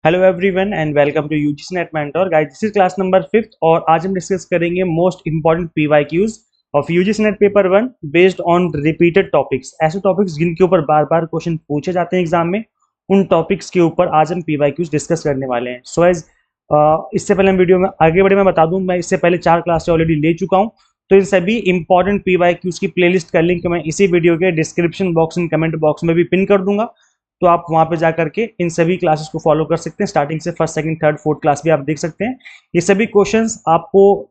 Hello everyone and welcome to UGC NET mentor guys. This is class number 5 और आज हम discuss करेंगे most important PYQs of UGC NET paper 1 based on repeated topics. ऐसे topics जिनके ऊपर बार बार question पूछे जाते हैं एग्जाम में, उन टॉपिक्स के ऊपर आज हम पीवाईक्यूज डिस्कस करने वाले हैं। सो एज इससे पहले हम वीडियो में आगे बढ़े, मैं बता दूं मैं इससे पहले 4 क्लास ऑलरेडी ले चुका हूं, तो इन सभी इंपॉर्टेंट पीवाईक्यूज की प्लेलिस्ट का लिंक मैं इसी वीडियो के description box and comment box में भी पिन कर दूंगा। तो आप वहां पे जाकर के इन सभी क्लासेस को फॉलो कर सकते हैं। स्टार्टिंग से first second third fourth class भी आप देख सकते हैं। ये सभी क्वेश्चंस आपको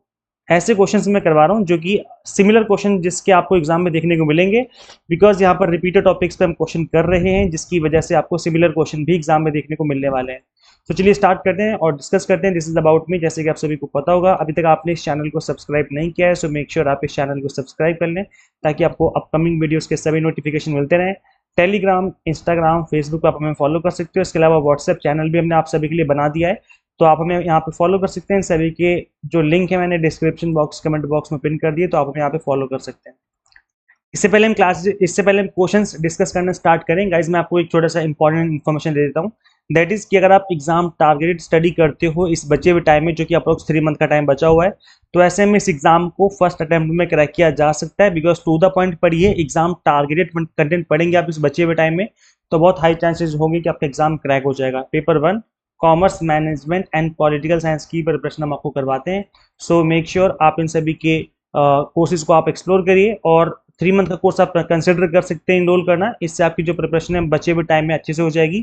ऐसे क्वेश्चंस मैं करवा रहा हूं जो कि सिमिलर क्वेश्चन जिसके आपको एग्जाम में देखने को मिलेंगे, बिकॉज यहाँ पर रिपीटेड टॉपिक्स पे हम क्वेश्चन कर रहे हैं, जिसकी वजह से आपको सिमिलर क्वेश्चन भी एग्जाम में देखने को मिलने वाले हैं। तो चलिए स्टार्ट करते हैं और डिस्कस करते हैं। This is about me. जैसे कि आप सभी को पता होगा, अभी तक आपने इस चैनल को सब्सक्राइब नहीं किया है, सो मेक श्योर आप इस चैनल को सब्सक्राइब कर लें ताकि आपको अपकमिंग वीडियोस के सभी नोटिफिकेशन मिलते रहें। टेलीग्राम, इंस्टाग्राम, फेसबुक पर आप हमें फॉलो कर सकते हो। इसके अलावा व्हाट्सएप चैनल भी हमने आप सभी के लिए बना दिया है, तो आप हमें यहाँ पे फॉलो कर सकते हैं। सभी के जो लिंक है मैंने डिस्क्रिप्शन बॉक्स कमेंट बॉक्स में पिन कर दिए, तो आप हमें यहाँ पे फॉलो कर सकते हैं। इससे पहले हम क्वेश्चंस डिस्कस करना स्टार्ट करें गाइज, मैं आपको एक छोटा सा इंपॉर्टेंट इन्फॉर्मेशन दे देता हूँ। दैट इज कि अगर आप एग्जाम टारगेटेड स्टडी करते हो इस बचे हुए टाइम में, जो कि अप्रोक्स 3 मंथ का टाइम बचा हुआ है, तो ऐसे में इस एग्जाम को फर्स्ट अटेम्प्ट में क्रैक किया जा सकता है। बिकॉज टू द पॉइंट पढ़िए, एग्जाम टारगेटेड कंटेंट पढ़ेंगे आप इस बचे हुए टाइम में, तो बहुत हाई चांसेस होंगे कि आपका एग्जाम क्रैक हो जाएगा। Paper 1 commerce management and political science की प्रिपरेशन हम आपको करवाते हैं। सो मेक श्योर आप इन सभी के कोर्सेज को आप एक्सप्लोर करिए और 3 मंथ का कोर्स आप कंसिडर कर सकते हैं इनरोल करना। इससे आपकी जो प्रिपरेशन है बचे हुए टाइम में अच्छे से हो जाएगी।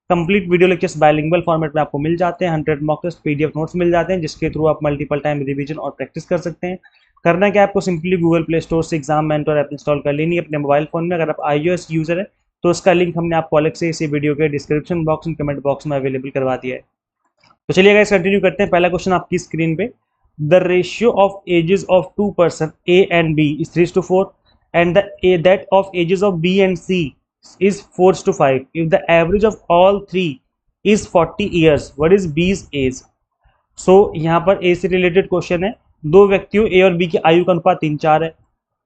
Complete video lectures bilingual format में आपको मिल जाते हैं, 100 मॉक टेस्ट पीडीएफ नोट्स मिल जाते हैं, जिसके थ्रू आप मल्टीपल टाइम रिवीजन और प्रैक्टिस कर सकते हैं। करना क्या, आपको सिंपली गूगल प्ले स्टोर से एग्जाम मेंटर ऐप इंस्टॉल कर लेनी है अपने मोबाइल फोन में। अगर आप iOS यूजर है तो उसका लिंक हमने आपको अलग से इसी वीडियो के description box and comment box में अवेलेबल करवा दिया है। तो चलिए गाइस कंटिन्यू करते हैं। पहला क्वेश्चन आपकी स्क्रीन पे, the ratio of ages of 2 person A and B is 3:4 and that of ages of B and C is 4:5. If the average of all three is 40 years, what is B's age? So यहाँ पर A से related question है। दो व्यक्तियों A और B की आयु का अनुपात 3:4 है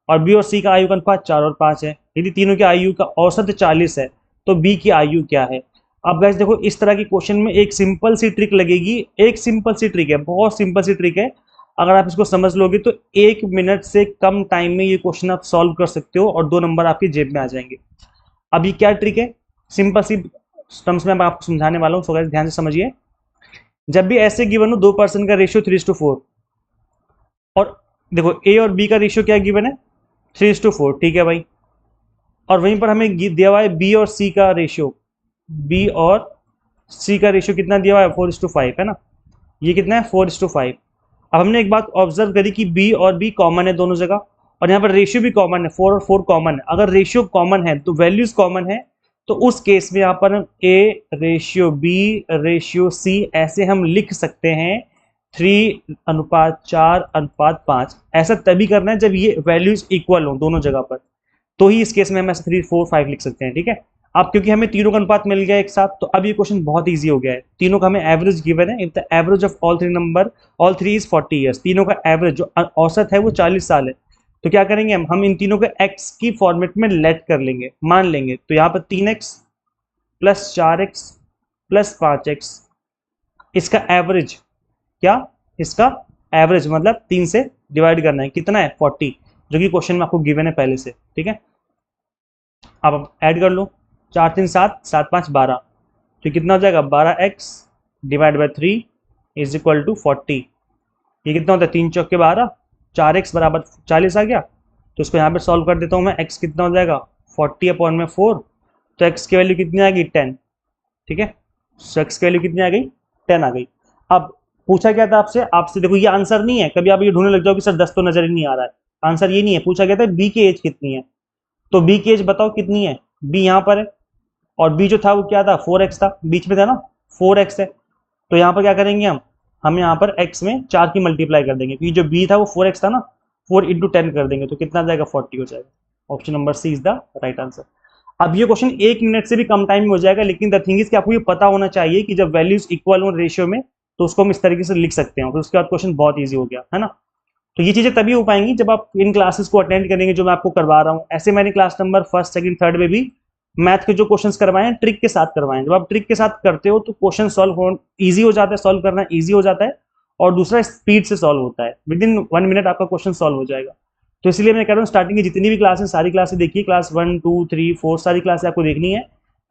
और B और C का आयु का अनुपात 4 और 5 है। यदि तीनों की आयु का औसत 40 है तो B की आयु क्या है? अब गाइस देखो, इस तरह की क्वेश्चन में एक सिंपल सी ट्रिक लगेगी। एक सिंपल सी ट्रिक है, बहुत सिंपल सी ट्रिक है। अगर आप इसको समझ लोगे तो 1 मिनट से कम टाइम में ये क्वेश्चन आप सॉल्व कर सकते हो और 2 नंबर आपकी जेब में आ जाएंगे। अब ये क्या ट्रिक है, सिंपल सी टर्म्स में मैं आपको समझाने वाला हूँ, सो गाइस ध्यान से समझिए। जब भी ऐसे गिवन हो 2 पर्सन का रेशियो 3:4 और देखो ए और बी का रेशियो क्या गिवन है 3:4, ठीक है भाई। और वहीं पर हमें दिया हुआ है बी और सी का रेशियो, बी और सी का रेशियो कितना दिया हुआ है 4:5 है ना। ये कितना है 4:5। अब हमने एक बात ऑब्जर्व करी कि बी और बी कॉमन है दोनों जगह, और यहाँ पर रेशियो भी कॉमन है, 4 और 4 कॉमन है। अगर रेशियो कॉमन है तो वैल्यूज कॉमन है, तो उस केस में यहाँ पर A ratio B ratio C ऐसे हम लिख सकते हैं 3:4:5। ऐसा तभी करना है जब ये वैल्यूज इक्वल हो दोनों जगह पर, तो ही इस केस में हम ऐसे 3, 4, 5 लिख सकते हैं, ठीक है। अब क्योंकि हमें तीनों का अनुपात मिल गया एक साथ, तो अब ये क्वेश्चन बहुत इजी हो गया है। तीनों का हमें एवरेज गिवन है। If the average of all three is 40 years, तीनों का एवरेज जो औसत है वो 40 साल है। तो क्या करेंगे हम इन तीनों को एक्स की फॉर्मेट में लेट कर लेंगे, मान लेंगे। तो यहाँ पर 3x plus 4x plus 5x, इसका एवरेज क्या, इसका एवरेज मतलब 3 से डिवाइड करना है, कितना है 40, जो कि क्वेश्चन में आपको गिवन है पहले से, ठीक है। अब ऐड कर लो, 4 3 7 7 5 12, तो कितना हो जाएगा 12x divide by 3 is equal to 40। ये कितना होता है 3 चौके 12, 4x बराबर 40 आ गया। तो इसको यहाँ पे सॉल्व कर देता हूँ मैं। x कितना हो जाएगा 40/4, तो x की वैल्यू कितनी आ गई 10, ठीक है। सो x की वैल्यू कितनी आ गई 10 आ गई। अब पूछा क्या था आपसे देखो ये आंसर नहीं है, कभी आप ये ढूंढने लग जाओ कि सर 10 तो नजर ही नहीं आ रहा है। आंसर ये नहीं है, पूछा गया था बी की एज कितनी है, तो बी की एज बताओ कितनी है। बी यहाँ पर है और बी जो था वो क्या था 4x था, बीच में था ना 4x है। तो यहाँ पर क्या करेंगे हम यहाँ पर x में 4 की मल्टीप्लाई कर देंगे, क्योंकि जो b था वो 4x था ना, 4 × 10 कर देंगे, तो कितना आ जाएगा 40 हो जाएगा। Option number C is the right answer. अब ये क्वेश्चन 1 मिनट से भी कम टाइम में हो जाएगा, लेकिन द थिंग इज कि आपको ये पता होना चाहिए कि जब वैल्यूज इक्वल हो रेशियो में तो उसको हम इस तरीके से लिख सकते हैं, फिर उसके बाद क्वेश्चन बहुत ईजी हो गया है ना। तो ये चीजें तभी हो पाएंगी जब आप इन क्लासेस को अटेंड करेंगे जो मैं आपको करवा रहा हूँ। ऐसे मैंने class number 1st 2nd 3rd में भी मैथ के जो क्वेश्चंस करवाए हैं ट्रिक के साथ करवाएं। जब आप ट्रिक के साथ करते हो तो क्वेश्चन सॉल्व हो ईजी हो जाता है, सॉल्व करना ईजी हो जाता है, और दूसरा स्पीड से सॉल्व होता है, विद इन 1 मिनट आपका क्वेश्चन सॉल्व हो जाएगा। तो इसलिए मैं कह रहा हूँ स्टार्टिंग की जितनी भी क्लासेस सारी क्लासेस देखिए, क्लास 1 2 3 4 सारी क्लासेस आपको देखनी है,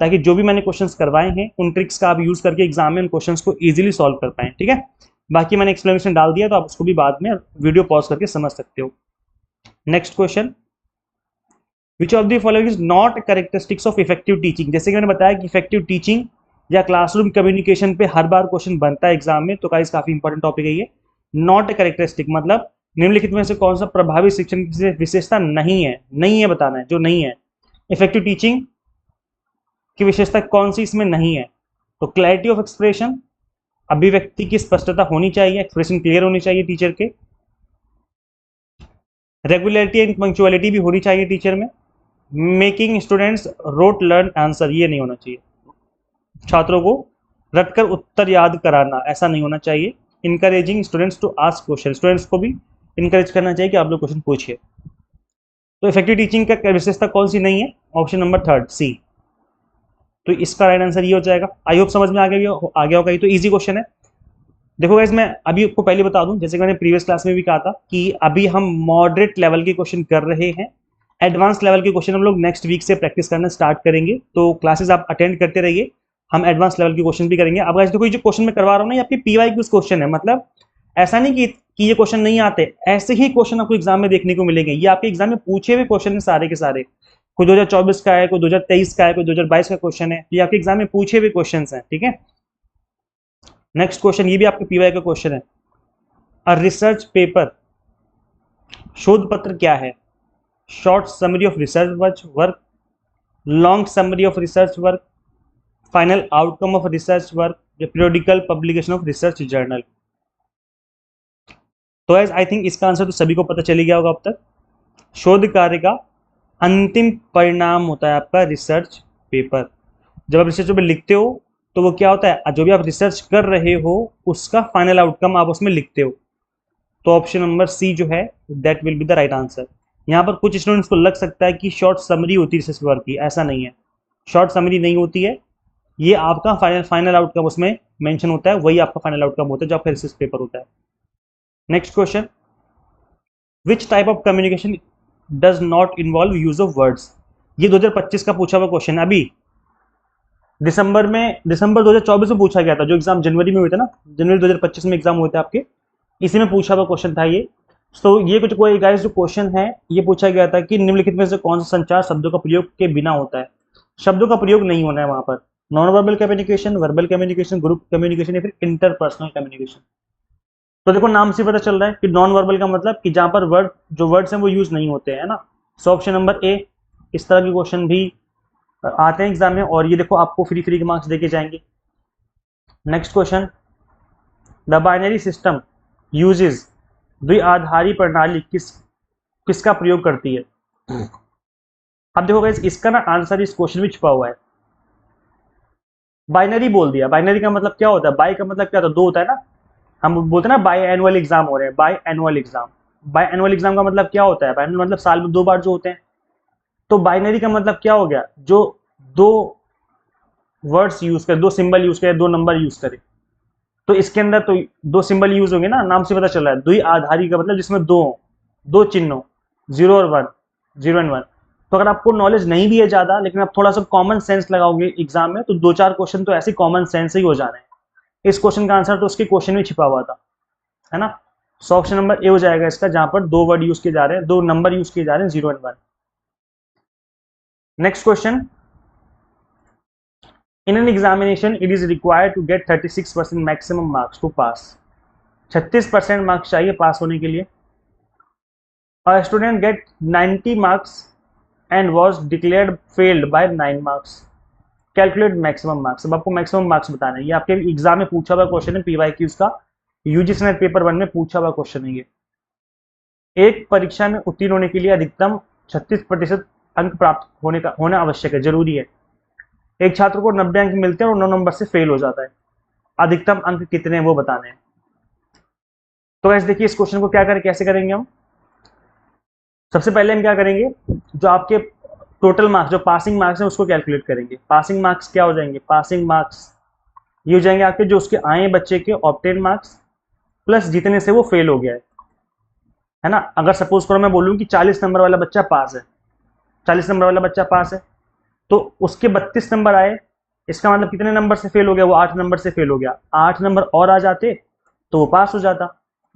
ताकि जो भी मैंने क्वेश्चंस करवाए हैं उन ट्रिक्स का आप यूज करके एग्जाम में उन क्वेश्चंस को इजीली सॉल्व कर पाएं। ठीक है, बाकी मैंने एक्सप्लेनेशन डाल दिया, तो आप उसको भी बाद में वीडियो पॉज करके समझ सकते हो। Next question, which of the following is not characteristics of effective teaching. जैसे कि मैंने बताया कि इफेक्टिव टीचिंग या क्लासरूम कम्युनिकेशन पे हर बार क्वेश्चन बनता है एग्जाम में, तो गाइस काफी इंपॉर्टेंट टॉपिक है ये। नॉट कैरेक्टरिस्टिक मतलब निम्नलिखित में से कौन सा प्रभावी शिक्षण की विशेषता नहीं है, नहीं है बताना है, जो नहीं है। इफेक्टिव टीचिंग की विशेषता कौन सी इसमें नहीं है? तो क्लैरिटी ऑफ एक्सप्रेशन, अभिव्यक्ति की स्पष्टता होनी चाहिए, एक्सप्रेशन क्लियर होनी चाहिए टीचर के, रेगुलरिटी एंड पंक्चुअलिटी भी होनी चाहिए टीचर में, making students rote learn answer, ये नहीं होना चाहिए, छात्रों को रटकर उत्तर याद कराना, ऐसा नहीं होना चाहिए। Encouraging students to ask question, students को भी इनकरेज करना चाहिए कि आप लोग क्वेश्चन पूछिए। तो इफेक्टिव टीचिंग का विशेषता कौन सी नहीं है? Option number third C. तो इसका राइट आंसर ये हो जाएगा। आई होप समझ में आ गया होगा, ये तो इजी क्वेश्चन है। देखो गाइस, मैं अभी आपको पहले बता दूं, जैसे कि मैंने प्रीवियस क्लास में भी कहा था कि अभी हम मॉडरेट लेवल के क्वेश्चन कर रहे हैं, एडवांस लेवल के क्वेश्चन हम लोग नेक्स्ट वीक से प्रैक्टिस करना स्टार्ट करेंगे, तो क्लासेस आप अटेंड करते रहिए, हम एडवांस लेवल के क्वेश्चन भी करेंगे। अब गाइस देखो, ये जो क्वेश्चन मैं करवा रहा हूँ ना, ये आपके पीवाईक्यूज क्वेश्चन है, मतलब ऐसा नहीं कि ये क्वेश्चन नहीं आते, ऐसे ही क्वेश्चन आपको एग्जाम में देखने को मिलेंगे। ये आपके एग्जाम में पूछे हुए क्वेश्चन है सारे के सारे, कोई 2024 का है, कोई 2023 का है, कोई 2022 का क्वेश्चन है, ये आपके एग्जाम में पूछे हुए क्वेश्चन हैं। ठीक है, नेक्स्ट क्वेश्चन, ये भी आपके पीवाई का क्वेश्चन है। अ रिसर्च पेपर, शोध पत्र क्या है? Short summary of research work, long summary of research work, final outcome of research work, या periodical publication of research journal. तो एज आई थिंक इसका आंसर तो सभी को पता चली गया होगा अब तक। शोध कार्य का अंतिम परिणाम होता है आपका रिसर्च पेपर। जब आप रिसर्च पेपर लिखते हो तो वो क्या होता है, जो भी आप रिसर्च कर रहे हो उसका फाइनल आउटकम आप उसमें लिखते हो। तो ऑप्शन नंबर सी जो है that will be the right answer. यहाँ पर कुछ स्टूडेंट्स को लग सकता है कि शॉर्ट समरी होती है रिसर्च पेपर की, ऐसा नहीं है, शॉर्ट समरी नहीं होती है, ये आपका फाइनल आउटकम उसमें मेंशन होता है, वही आपका फाइनल आउटकम होता है जो आपका रिसर्च पेपर होता है। Next question, which type of communication does not involve use of words. ये 2025 का पूछा हुआ क्वेश्चन है, अभी दिसंबर 2024 में पूछा गया था, जो एग्जाम जनवरी में हुए थे ना, जनवरी 2025 में एग्जाम हुए थे आपके, इसी में पूछा हुआ क्वेश्चन था ये। तो ये कुछ कोई गाइस जो क्वेश्चन है, ये पूछा गया था कि निम्नलिखित में से कौन सा संचार शब्दों का प्रयोग के बिना होता है। शब्दों का प्रयोग नहीं होना है वहां पर, non verbal communication, verbal communication, group communication, या फिर इंटरपर्सनल कम्युनिकेशन। तो देखो नाम से पता चल रहा है कि नॉन वर्बल का मतलब कि जहां पर वर्ड्स हैं वो यूज नहीं होते हैं ना। सो ऑप्शन नंबर ए, इस तरह के क्वेश्चन भी आते हैं एग्जाम में, और ये देखो आपको फ्री के मार्क्स देके जाएंगे। Next question, the binary system uses, द्विआधारी प्रणाली किसका प्रयोग करती है? अब देखो गाइस, इसका ना आंसर इस क्वेश्चन में छुपा हुआ है। बाइनरी बोल दिया, बाइनरी का मतलब क्या होता है? बाई का मतलब क्या होता है? दो होता है ना, हम बोलते हैं ना बाई एनुअल एग्जाम हो रहे हैं, by annual exam. By annual exam का मतलब क्या होता है? बाई एनुअल मतलब साल में 2 बार जो होते हैं। तो बाइनरी का मतलब क्या हो गया? जो दो वर्ड्स यूज करे, दो सिंबल यूज करे, दो नंबर यूज करे। तो इसके अंदर तो दो सिंबल यूज होंगे ना, नाम से पता चल रहा है। द्विआधारी का मतलब जिसमें दो चिन्ह हो, 0 और 1, 0 एंड 1। तो अगर आपको नॉलेज नहीं भी है ज्यादा, लेकिन आप थोड़ा सा कॉमन सेंस लगाओगे एग्जाम में, तो 2-4 क्वेश्चन तो ऐसे कॉमन सेंस ही हो जाने हैं। इस क्वेश्चन का आंसर तो उसके क्वेश्चन में छिपा हुआ था, है ना। सो ऑप्शन नंबर ए हो जाएगा इसका, जहां पर दो वर्ड यूज किए जा रहे हैं, दो नंबर यूज किए जा रहे हैं, 0 and 1। Next question, in an examination it is required to get 36% maximum marks to pass. 36% marks चाहिए पास होने के लिए। A student get 90 marks and was declared failed by 9 marks, calculate maximum marks. अब आपको मैक्सिमम मार्क्स बताना है, ये आपके एग्जाम में पूछा हुआ क्वेश्चन है, पीवाईक्यूज का, यूजीसी नेट पेपर 1 में पूछा हुआ क्वेश्चन है ये। एक परीक्षा में उत्तीर्ण होने के लिए अधिकतम 36% अंक प्राप्त होना आवश्यक है, जरूरी है। एक छात्र को 90 अंक मिलते हैं और 9 नंबर से फेल हो जाता है, अधिकतम अंक कितने हैं वो बताने हैं। तो ऐसे देखिए, इस क्वेश्चन को क्या करें, कैसे करेंगे हम। सबसे पहले हम क्या करेंगे, जो आपके टोटल मार्क्स जो पासिंग मार्क्स है उसको कैलकुलेट करेंगे। पासिंग मार्क्स क्या हो जाएंगे, पासिंग मार्क्स ये हो जाएंगे आपके जो उसके आए बच्चे के ऑब्टेन मार्क्स प्लस जितने से वो फेल हो गया है ना। अगर सपोज करो मैं बोलूँ कि 40 नंबर वाला बच्चा पास है, 40 नंबर वाला बच्चा पास है, तो उसके 32 नंबर आए, इसका मतलब कितने नंबर से फेल हो गया, वो 8 नंबर से फेल हो गया। 8 नंबर और आ जाते तो वो पास हो जाता।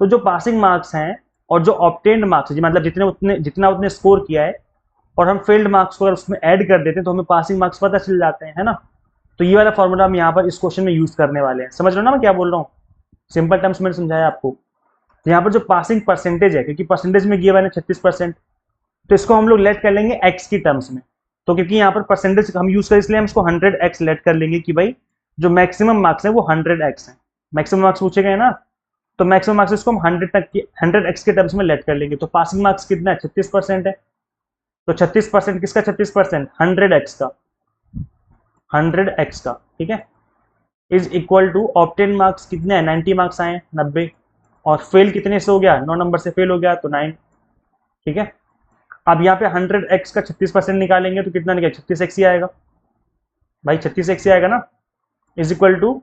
तो जो पासिंग मार्क्स हैं और जो ऑब्टेन्ड मार्क्स है, मतलब जितना उतने स्कोर किया है, और हम फेल्ड मार्क्स को अगर उसमें ऐड कर देते हैं तो हमें पासिंग मार्क्स पता चल जाते हैं, है ना। तो ये वाला फॉर्मूला हम यहाँ पर इस क्वेश्चन में यूज करने वाले हैं। समझ रहे हो ना मैं क्या बोल रहा हूँ, सिंपल टर्म्स मैंने समझाया आपको। तो यहाँ पर जो पासिंग परसेंटेज है, क्योंकि परसेंटेज में गिवन है 36%, तो इसको हम लोग लेट कर लेंगे एक्स की टर्म्स में। तो क्योंकि यहाँ पर परसेंटेज हम यूज करें इसलिए हम इसको 100x लेट कर लेंगे कि भाई जो मैक्सिमम मार्क्स है वो 100x है। मैक्सिमम मार्क्स पूछे गए ना, तो मैक्सिमम मार्क्स इसको हम 100x के टर्म्स में लेट कर लेंगे। तो पासिंग मार्क्स कितना है, 36% है। तो 36% किसका, 36% 100x का, 100x का, ठीक है, is equal to obtain marks कितने हैं, 90 मार्क्स आए, 90, और फेल कितने से हो गया, 9 नंबर से फेल हो गया तो 9, ठीक है। अब यहाँ पे 100x का 36% निकालेंगे तो कितना निकलेगा, 36x ही आएगा भाई, 36x ही आएगा ना, इज इक्वल टू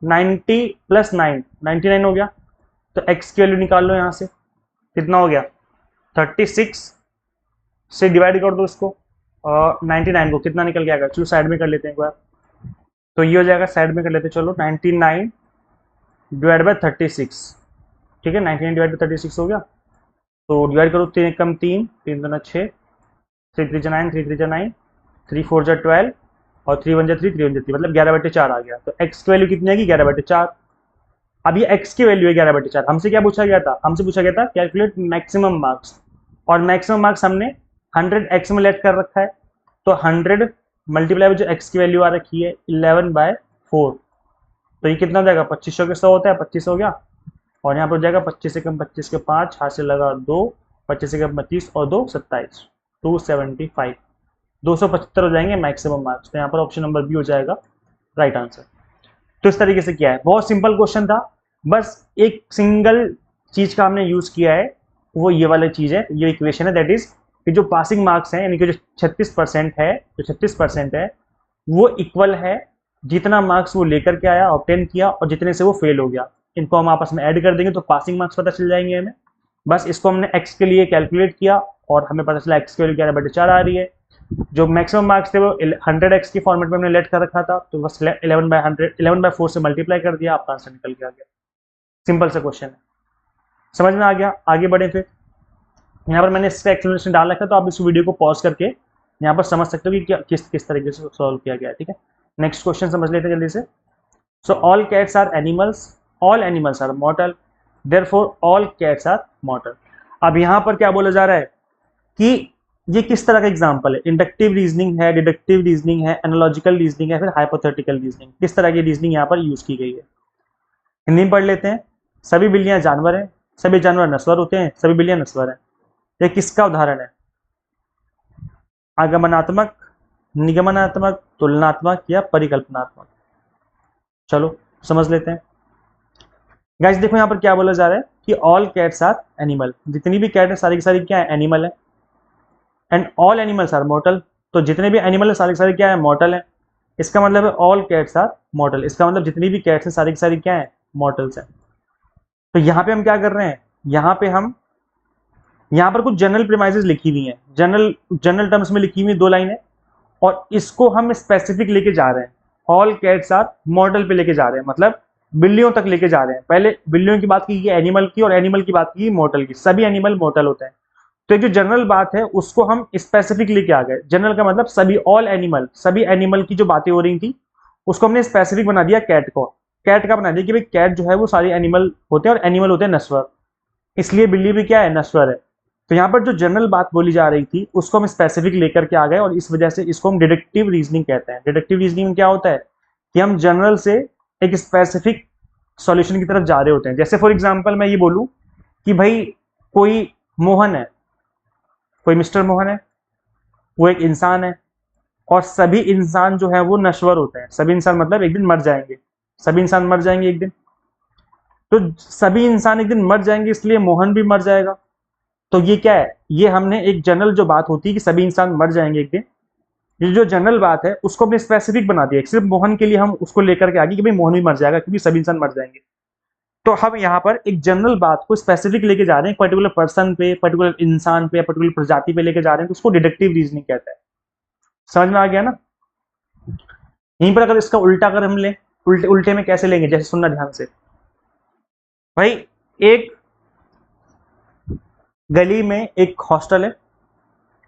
90 प्लस 9, 99 हो गया। तो x की वैल्यू निकाल लो यहाँ से, कितना हो गया, 36 से डिवाइड कर दो इसको, और 99 को कितना निकल गया, चलो साइड में कर लेते हैं एक बार। तो ये हो जाएगा, साइड में कर लेते हैं, चलो 99 डिवाइड बाय 36, ठीक है, 99 डिवाइड बाय 36 हो गया। तो डिवाइड करो, 3 कम 3, 3 दूना 6, 3 3 9, 3 3 9, 3 4 12, और 3 1 3, 3 1 3, मतलब 11/4 आ गया। तो x की वैल्यू कितनी आएगी, 11/4। अब ये x की वैल्यू है 11/4। हमसे क्या पूछा गया था, हमसे पूछा गया था कैलकुलेट मैक्सिमम मार्क्स, और मैक्सिमम मार्क्स हमने 100x में लेट कर रखा है। तो 100 मल्टीप्लाई में जो x की वैल्यू आ रखी है 11/4, तो ये कितना हो जाएगा, 2500 के 100 होता है, 25 हो गया। और यहाँ पर हो जाएगा 25 से कम 25 के 5, हाथ से लगा 2, 25 से कम 25 और 2 27, 275, 275 हो जाएंगे मैक्सिमम मार्क्स। तो यहाँ पर ऑप्शन नंबर बी हो जाएगा राइट आंसर। तो इस तरीके से किया है, बहुत सिंपल क्वेश्चन था, बस एक सिंगल चीज का हमने यूज किया है, वो ये वाली चीज है, ये इक्वेशन है, दैट इज कि जो पासिंग मार्क्स हैं यानी कि जो 36% है, जो 36% है वो इक्वल है जितना मार्क्स वो लेकर के आया, ऑब्टेन किया, और जितने से वो फेल हो गया। इनको हम आपस में ऐड कर देंगे तो पासिंग मार्क्स पता चल जाएंगे हमें। बस इसको हमने एक्स के लिए कैलकुलेट किया और हमें पता चला एक्स की वैल्यू 11/4 आ रही है। जो मैक्सिमम मार्क्स थे वो 100x की फॉर्मेट में हमने लेट कर रखा था, तो बस 11/4 से मल्टीप्लाई कर दिया, आपका आंसर निकल के आ गया। सिंपल सा क्वेश्चन है, समझ में आ गया। आगे बढ़े फिर, यहाँ पर मैंने इसका एक्सप्लेनेशन डाल रखा है, तो आप इस वीडियो को पॉज करके यहाँ पर समझ सकते हो कि किस किस तरीके से सॉल्व किया गया है, ठीक है। नेक्स्ट क्वेश्चन समझ लेते हैं जल्दी से। So all cats are animals, all animals are mortal, therefore all cats are mortal. अब यहाँ पर क्या बोला जा रहा है कि ये किस तरह का एग्जाम्पल है, इंडक्टिव रीजनिंग है, डिडक्टिव रीजनिंग है, एनालॉजिकल रीजनिंग है, फिर हाइपोथेटिकल रीजनिंग, किस तरह की रीजनिंग यहाँ पर यूज की गई है। हिंदी में पढ़ लेते हैं। सभी बिल्लियां जानवर हैं, सभी जानवर नस्वर होते हैं, सभी बिल्लियां नस्वर हैं। ये किसका उदाहरण है, आगमनात्मक, निगमनात्मक, तुलनात्मक या परिकल्पनात्मक। चलो समझ लेते हैं। गाइस देखो यहाँ पर क्या बोला जा रहा है कि ऑल कैट्स आर एनिमल, जितनी भी कैट है सारी की सारी क्या है, एनिमल है। And all animals are mortal, तो जितने भी एनिमल है सारे के सारे क्या है, मॉर्टल है। इसका मतलब है ऑल कैट्स आर मॉर्टल, इसका मतलब जितनी भी कैट्स हैं सारी की सारी क्या है, मॉर्टल्स हैं। तो यहाँ पे हम क्या कर रहे हैं, यहाँ पर कुछ जनरल प्रीमाइसेस लिखी हुई हैं, जनरल टर्म्स में लिखी हुई 2 लाइनें, और इसको हम स्पेसिफिक लेके जा रहे हैं, ऑल कैट्स आर मॉर्टल पे लेके जा रहे हैं, मतलब बिल्लियों तक लेके जा रहे हैं। पहले बिल्लियों की बात की एनिमल की, और एनिमल की बात की मॉर्टल की, सभी एनिमल मॉर्टल होते हैं। तो एक जो जनरल बात है उसको हम स्पेसिफिक लेके आ गए। जनरल का मतलब सभी, ऑल एनिमल, सभी एनिमल की जो बातें हो रही थी उसको हमने स्पेसिफिक बना दिया कैट को। कैट का बना दिया कि भाई कैट जो है वो सारी एनिमल होते हैं, और एनिमल होते हैं नस्वर, इसलिए बिल्ली भी क्या है, नस्वर है। तो यहाँ पर जो जनरल बात बोली जा रही थी उसको हम स्पेसिफिक लेकर के आ गए, और इस वजह से इसको हम डिडक्टिव रीजनिंग कहते हैं। डिडक्टिव रीजनिंग में क्या होता है कि हम जनरल से एक स्पेसिफिक सॉल्यूशन की तरफ जा रहे होते हैं। जैसे फॉर एग्जांपल मैं ये बोलूं कि भाई कोई मोहन है, कोई मिस्टर मोहन है, वो एक इंसान है, और सभी इंसान जो है वो नश्वर होते हैं। सभी इंसान मतलब एक दिन मर जाएंगे, सभी इंसान मर जाएंगे एक दिन। तो सभी इंसान एक दिन मर जाएंगे, इसलिए मोहन भी मर जाएगा। तो ये क्या है, ये हमने एक जनरल जो बात होती है कि सभी इंसान मर जाएंगे एक दिन, ये जो जनरल बात है उसको हमने स्पेसिफिक बना दिया, सिर्फ मोहन के लिए हम उसको लेकर के आगे कि भाई मोहन भी मर जाएगा क्योंकि सभी इंसान मर जाएंगे। तो हम यहाँ पर एक जनरल बात को स्पेसिफिक लेके जा रहे हैं, पर्टिकुलर पर्सन पे, पर्टिकुलर इंसान पे, पर्टिकुलर प्रजाति पे लेके जा रहे हैं, तो उसको डिडक्टिव रीजनिंग कहता है। समझ में आ गया ना? यहीं पर अगर इसका उल्टा अगर हम लें, उल्टे उल्टे में कैसे लेंगे, जैसे सुनना ध्यान से भाई। एक गली में एक हॉस्टल है,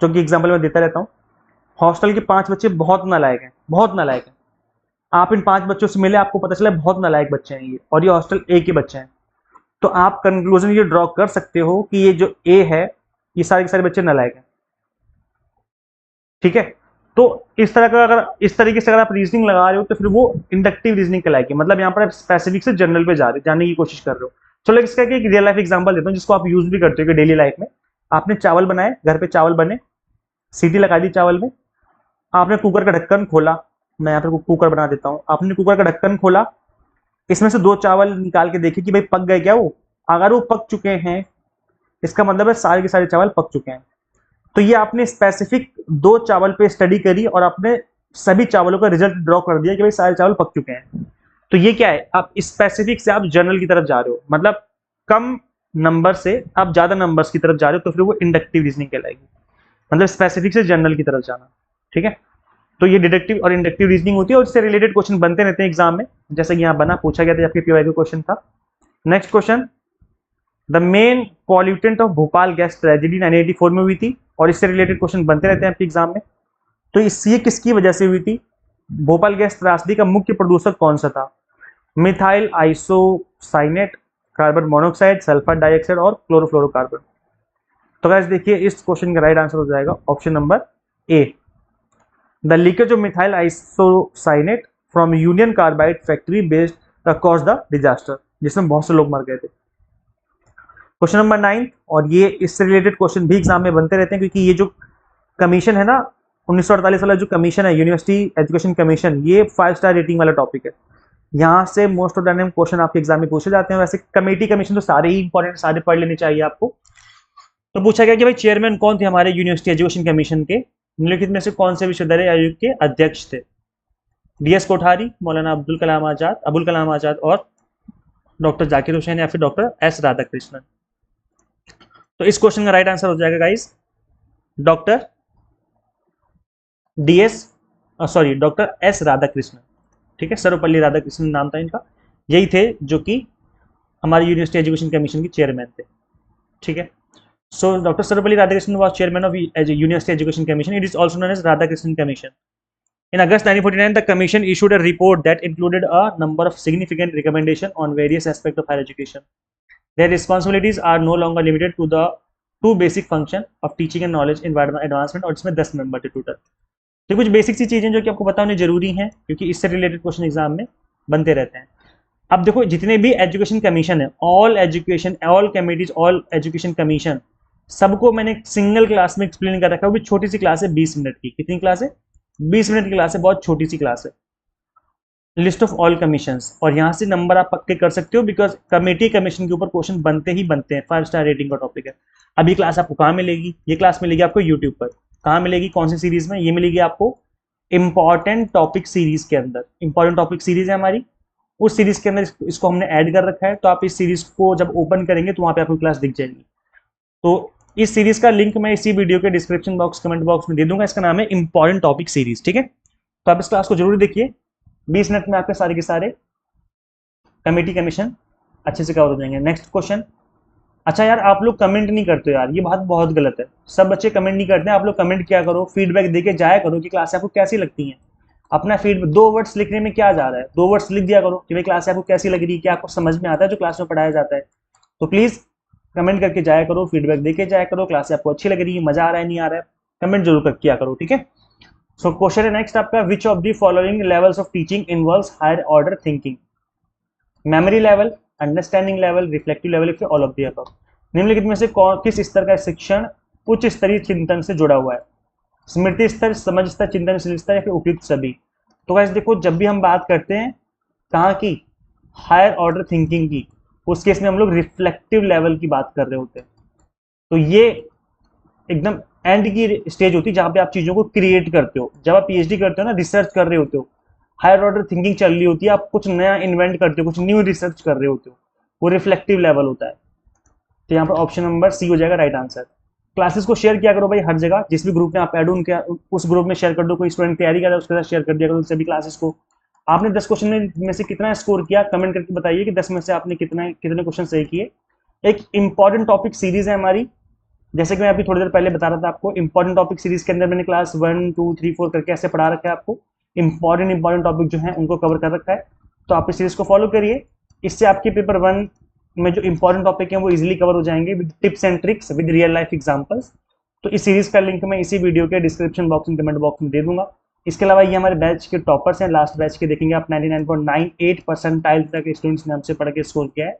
जो कि एग्जाम्पल मैं देता रहता हूँ। हॉस्टल के 5 बच्चे बहुत नालायक हैं, बहुत नालायक हैं। आप इन 5 बच्चों से मिले, आपको पता चला बहुत नालायक बच्चे हैं ये, और ये हॉस्टल ए के बच्चे हैं। तो आप कंक्लूजन ये ड्रॉ कर सकते हो कि ये जो ए है, ये सारे के सारे बच्चे नालायक हैं। ठीक है? तो इस तरह का अगर इस तरीके से अगर आप रीजनिंग लगा रहे हो तो फिर वो इंडक्टिव रीजनिंग कहलाएगी। मतलब यहाँ पर आप स्पेसिफिक से जनरल पे जाने की कोशिश कर रहे हो। चलो इसका एक रियल लाइफ एग्जांपल देता हूँ जिसको आप यूज भी करते हो डेली लाइफ में। आपने चावल बनाए, घर पे चावल बने, सीटी लगा दी चावल में, आपने कुकर का ढक्कन खोला। मैं यहाँ पे कुकर बना देता हूँ। आपने कुकर का ढक्कन खोला, इसमें से 2 चावल निकाल के देखे कि भाई पक गए क्या वो। अगर वो पक चुके हैं, इसका मतलब है सारे के सारे चावल पक चुके हैं। तो ये आपने स्पेसिफिक 2 चावल पे स्टडी करी और आपने सभी चावलों का रिजल्ट ड्रॉ कर दिया कि भाई सारे चावल पक चुके हैं। तो ये क्या है, आप स्पेसिफिक से आप जनरल की तरफ जा रहे हो, मतलब कम नंबर से आप ज्यादा नंबर्स की तरफ जा रहे हो, तो फिर वो इंडक्टिव रीजनिंग कहलाएगी। मतलब स्पेसिफिक से जनरल की तरफ जाना। ठीक है? तो ये डिडक्टिव और इंडक्टिव रीजनिंग होती है, और इससे रिलेटेड क्वेश्चन बनते रहते हैं एग्जाम में, जैसे कि यहाँ बना, पूछा गया था, आपके पीवाई का क्वेश्चन था। Next question, the main pollutant of Bhopal gas tragedy 1984 में हुई थी, और इससे रिलेटेड क्वेश्चन बनते रहते हैं आपके एग्जाम में। तो ये किसकी वजह से हुई थी? भोपाल गैस त्रासदी का मुख्य प्रदूषक कौन सा था? Methyl isocyanate, carbon monoxide, sulphur dioxide और क्लोरोफ्लोरोकार्बन। तो गाइस देखिए, इस क्वेश्चन का राइट आंसर हो जाएगा option number A, the leakage of methyl isocyanate from union carbide factory based cause the disaster, जिसमें बहुत से लोग मर गए थे। क्वेश्चन नंबर 9, और ये इससे रिलेटेड क्वेश्चन भी एग्जाम में बनते रहते हैं, क्योंकि ये जो कमीशन है ना 1948 वाला जो कमीशन है, यूनिवर्सिटी एजुकेशन कमीशन, ये 5 स्टार रेटिंग वाला टॉपिक है। यहाँ से most of the time question आपके एग्जाम में पूछे जाते हैं। वैसे कमेटी कमीशन तो सारे ही इंपॉर्टेंट, सारे पढ़ लेने चाहिए आपको। तो पूछा गया कि भाई चेयरमैन कौन थे हमारे यूनिवर्सिटी एजुकेशन कमीशन के? निम्नलिखित में से कौन से विश्वविद्यालय आयोग के अध्यक्ष थे? डीएस कोठारी, मौलाना अबुल कलाम आजाद और डॉक्टर जाकिर हुसैन, या फिर डॉक्टर एस राधाकृष्णन। तो इस क्वेश्चन का राइट आंसर हो जाएगा guys doctor doctor S Radhakrishnan. ठीक है? सर्वपल्ली राधाकृष्णन नाम था इनका। यही थे जो कि हमारे यूनिवर्सिटी एजुकेशन कमीशन के चेयरमैन थे। ठीक है? So Dr. Sarvapalli Radhakrishnan was chairman of University Education Commission. It is also known as Radhakrishnan Commission. In August 1949, the commission issued a report that included a number of significant recommendations on various aspects of higher education. Their responsibilities are no longer limited to the 2 basic functions of teaching and knowledge advancement, और इसमें 10 member थे total. तो कुछ basic सी चीजें जो कि आपको पता होनी जरूरी हैं, क्योंकि इससे रिलेटेड क्वेश्चन एग्जाम में बनते रहते हैं। अब देखो, जितने भी एजुकेशन कमीशन है, all committees, all education commission, सबको मैंने सिंगल क्लास में एक्सप्लेन कर रखा है। वो भी छोटी सी क्लास है, 20 मिनट की। कितनी क्लास है? 20 मिनट की क्लास है, बहुत छोटी सी क्लास है। लिस्ट ऑफ ऑल कमीशंस, और यहाँ से नंबर आप पक्के कर सकते हो, बिकॉज कमेटी कमीशन के ऊपर क्वेश्चन बनते ही बनते हैं। 5 स्टार रेटिंग का टॉपिक है। अब ये क्लास आपको कहाँ मिलेगी? ये क्लास मिलेगी आपको यूट्यूब पर। कहाँ मिलेगी? कौन सी सीरीज में? ये मिलेगी आपको इंपॉर्टेंट टॉपिक सीरीज के अंदर। इंपॉर्टेंट टॉपिक सीरीज है हमारी, उस सीरीज के अंदर इसको हमने ऐड कर रखा है। तो आप इस सीरीज को जब ओपन करेंगे तो वहां पे आपको क्लास दिख जाएगी। तो इस सीरीज का लिंक मैं इसी वीडियो के डिस्क्रिप्शन बॉक्स, कमेंट बॉक्स में दे दूंगा। इसका नाम है इंपॉर्टेंट टॉपिक सीरीज। ठीक है? तो आप इस क्लास को जरूर देखिए। 20 मिनट में आपके सारे के सारे कमेटी कमीशन अच्छे से कवर हो जाएंगे। Next question. अच्छा यार, आप लोग कमेंट नहीं करते यार, ये बात बहुत गलत है। सब बच्चे कमेंट नहीं करते हैं। आप लोग कमेंट क्या करो, फीडबैक देके जाया करो कि क्लास आपको कैसी लगती है। अपना फीडबैक 2 वर्ड्स लिखने में क्या जा रहा है? 2 वर्ड्स लिख दिया करो कि भाई क्लास आपको कैसी लग रही है, क्या आपको समझ में आता है जो क्लास में पढ़ाया जाता है। तो प्लीज कमेंट करके जाया करो, फीडबैक देके जाया करो। क्लास आपको अच्छी लग रही है, मजा आ रहा है, नहीं आ रहा है, कमेंट जरूर कर किया करो। ठीक है? सो क्वेश्चन है नेक्स्ट आपका, which of the following levels of teaching involves higher order thinking? Memory level, understanding level, reflective level, फिर ऑल ऑफ द अबव। निम्नलिखित में से किस स्तर का शिक्षण उच्च स्तरीय चिंतन से जुड़ा हुआ है? स्मृति स्तर, समझ स्तर, चिंतनशील स्तर, या फिर उपयुक्त सभी? तो गाइस देखो, जब भी हम बात करते हैं कहाँ की, हायर ऑर्डर थिंकिंग की, उस केस में हम लोग रिफ्लेक्टिव लेवल की बात कर रहे होते हैं। तो ये एकदम एंड की स्टेज होती है जहाँ पे आप चीज़ों को क्रिएट करते हो। जब आप पीएचडी करते हो ना, रिसर्च कर रहे होते हो, हायर ऑर्डर थिंकिंग चल रही होती है, आप कुछ नया इन्वेंट करते हो, कुछ न्यू रिसर्च कर रहे होते हो, वो रिफ्लेक्टिव लेवल होता है। तो यहाँ पर ऑप्शन नंबर सी हो जाएगा राइट आंसर। क्लासेस को शेयर किया करो भाई हर जगह, जिस भी ग्रुप में आप ऐड उनके उस ग्रुप में शेयर कर दो। कोई स्टूडेंट तैयारी कर रहा है उसके साथ शेयर कर दिया करो सभी क्लासेस को। आपने 10 क्वेश्चन में से कितना स्कोर किया, कमेंट करके बताइए कि 10 में से आपने कितने क्वेश्चन सही किए। एक इंपॉर्टेंट टॉपिक सीरीज है हमारी, जैसे कि मैं अभी थोड़ी देर पहले बता रहा था आपको, इंपॉर्टेंट टॉपिक सीरीज के अंदर मैंने क्लास 1 2 3 4 करके ऐसे पढ़ा रखा है आपको। इंपॉर्टेंट टॉपिक जो है उनको कवर कर रखा है, तो आप इस सीरीज को फॉलो करिए। इससे आपके पेपर 1 में जो इंपॉर्टेंट टॉपिक है वो इजीली कवर हो जाएंगे with tips and tricks with real life examples. तो इस सीरीज का लिंक मैं इसी वीडियो के डिस्क्रिप्शन बॉक्स में, कमेंट बॉक्स में दे दूंगा। इसके अलावा ये हमारे बैच के टॉपर्स हैं, लास्ट बैच के देखेंगे आप 99.98 परसेंटाइल तक स्टूडेंट्स ने हमसे पढ़ के स्कोर किया है।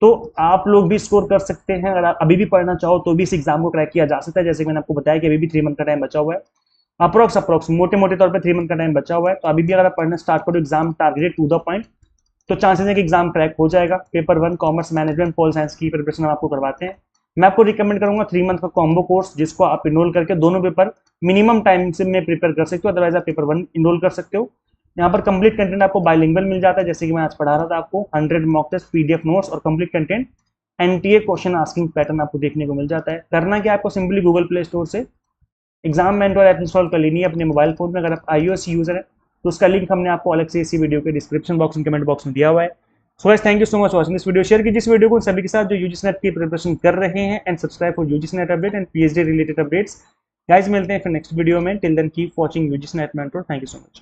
तो आप लोग भी स्कोर कर सकते हैं, अगर आप अभी भी पढ़ना चाहो तो भी इस एग्जाम को क्रैक किया जा सकता है। जैसे मैंने आपको बताया कि अभी भी 3 मंथ का टाइम बचा हुआ है, अप्रोक्स मोटे तौर पे 3 मंथ का टाइम बचा हुआ है। तो अभी भी अगर आप पढ़ना स्टार्ट करो, exam targeted to the point, तो चांसेस है कि एग्जाम क्रैक हो जाएगा। Paper 1 commerce management pol science की प्रिपरेशन हम आपको करवाते हैं। मैं आपको रिकमेंड करूंगा 3 मंथ का कॉम्बो कोर्स, जिसको आप इनरोल करके दोनों पेपर मिनिमम टाइम से में प्रिपेयर कर सकते हो, अदरवाइज आप पेपर 1 इनरोल कर सकते हो। यहाँ पर कंप्लीट कंटेंट आपको बाइलिंगुअल मिल जाता है, जैसे कि मैं आज पढ़ा रहा था आपको, 100 मॉक टेस्ट, पीडीएफ नोट्स और complete content, NTA question asking pattern आपको देखने को मिल जाता है। करना क्या, आपको सिंपली गूगल प्ले स्टोर से एग्जाम मेंटर ऐप इंस्टॉल कर लेनी है अपने मोबाइल फोन में। अगर आप iOS यूजर है तो उसका लिंक हमने आपको अलग से इसी वीडियो के डिस्क्रिप्शन बॉक्स में, कमेंट बॉक्स में दिया हुआ है। So guys, thank you so much watching this video. Share कीजिए इस वीडियो को सभी के साथ जो यूजीसी नेट की प्रिपरेशन कर रहे हैं, and subscribe for UGC NET update and PhD related updates. Guys मिलते हैं फिर नेक्स्ट वीडियो में। Till then keep watching UGC NET mentor. Thank you so much.